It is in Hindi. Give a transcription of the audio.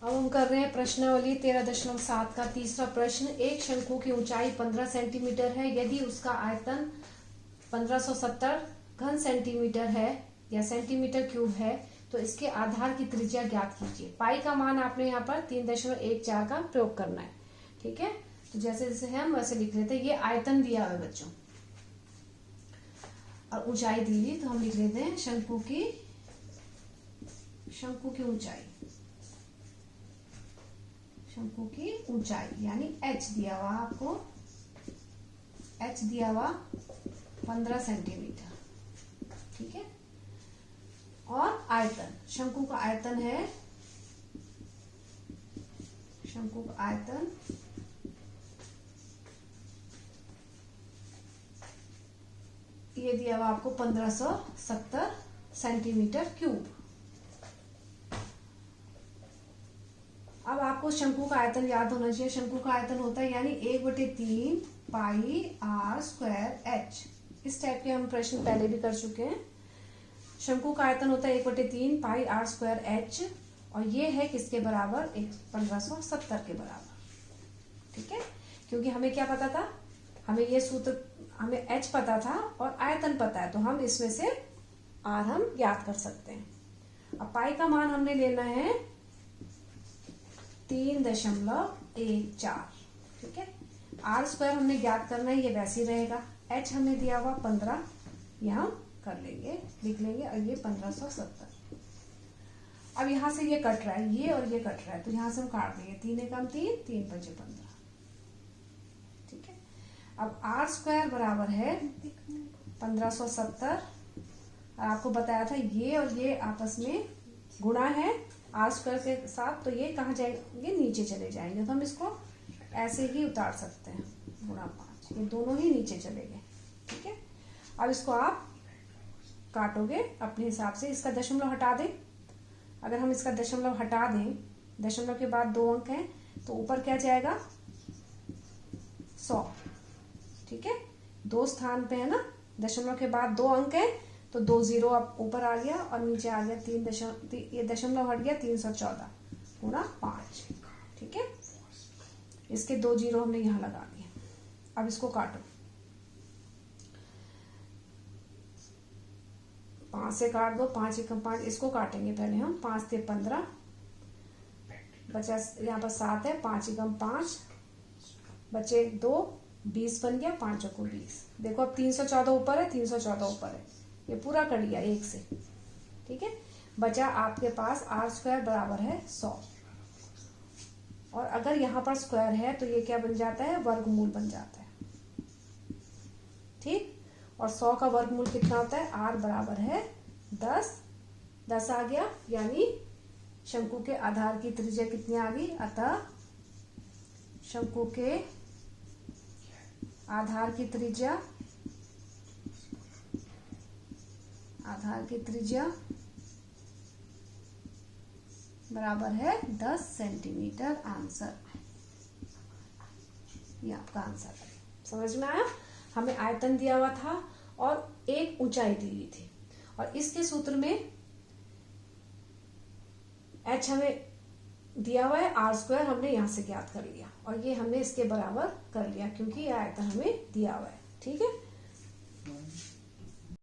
अब हम कर रहे हैं प्रश्नावली 13.7 का तीसरा प्रश्न। एक शंकु की ऊंचाई 15 सेंटीमीटर है। यदि उसका आयतन 1570 घन सेंटीमीटर है या सेंटीमीटर क्यूब है तो इसके आधार की त्रिज्या ज्ञात कीजिए। पाई का मान आपने यहाँ पर 3.14 का प्रयोग करना है। ठीक है, तो जैसे जैसे है हम वैसे लिख लेते हैं। ये आयतन दिया हुआ बच्चों और ऊंचाई दी हुई, तो हम लिख लेते हैं शंकु की ऊंचाई यानी h दिया हुआ आपको, h दिया हुआ 15 सेंटीमीटर। ठीक है, और आयतन, शंकु का आयतन है, शंकु का आयतन ये दिया हुआ आपको 1570 सेंटीमीटर क्यूब। अब आपको शंकु का आयतन याद होना चाहिए। शंकु का आयतन होता है यानी 1/3 पाई आर स्क्वायर एच। इस टाइप के हम प्रश्न पहले भी कर चुके हैं। शंकु का आयतन होता है 1/3 पाई आर स्क्वायर एच, और ये है किसके बराबर, 1570 के बराबर। ठीक है, क्योंकि हमें क्या पता था, हमें ये सूत्र, हमें h पता था और आयतन पता है, तो हम इसमें से r हम ज्ञात कर सकते हैं। अब पाई का मान हमने लेना है 3.14। ठीक है, आर स्क्वायर हमने ज्ञात करना है, ये वैसे ही रहेगा। h हमें दिया हुआ 15, यहाँ कर लेंगे, लिख लेंगे, और ये 1570। अब यहाँ से ये कट रहा है, ये और ये कट रहा है, तो यहाँ से हम काट देंगे। 3 एकम 3, 3 पंचे 15। ठीक है, अब आर स्क्वायर बराबर है 1570, और आपको बताया था ये और ये आपस में गुणा है आर स्क्वायर के साथ, तो ये कहाँ जाएंगे, नीचे चले जाएंगे। तो हम इसको ऐसे ही उतार सकते हैं, गुणा 5, ये दोनों ही नीचे चले गए। ठीक है, अब इसको आप काटोगे अपने हिसाब से। इसका दशमलव हटा दें। अगर हम इसका दशमलव हटा दें, दशमलव के बाद 2 अंक हैं, तो ऊपर क्या जाएगा, 100। ठीक है, 2 स्थान पे है ना, दशमलव के बाद 2 अंक है, तो 2 जीरो अब ऊपर आ गया और नीचे आ गया 3 ये दशमलव हट गया, 314 गुणा 5। ठीक है, इसके 2 जीरो हमने यहाँ लगा दिए। अब इसको काटो, 5 से काट दो, 5 एकम 5, इसको काटेंगे पहले हम। 5 से 15 बचा, यहाँ पर 7 है, 5 एकम 5 बचे 2, 20 बन गया, 5 को 20। देखो अब 314 ऊपर है, 314 ऊपर है, ये पूरा कर लिया 1 से। ठीक है, बचा आपके पास आर स्क्वायर बराबर है 100, और अगर यहाँ पर स्क्वायर है तो ये क्या बन जाता है, वर्गमूल बन जाता है। ठीक, और 100 का वर्गमूल कितना होता है, आर बराबर है 10। 10 आ गया, यानी शंकु के आधार की त्रिज्या कितनी आ गई। अतः शंकु के आधार की त्रिज्या बराबर है 10 सेंटीमीटर। आंसर, ये आपका आंसर है। समझ में आया, हमें आयतन दिया हुआ था और एक ऊंचाई दी हुई थी, और इसके सूत्र में h हमें दिया हुआ है, आर स्क्वायर हमने यहां से ज्ञात कर लिया, और ये हमने इसके बराबर कर लिया क्योंकि ये आयतन हमें दिया हुआ है। ठीक है।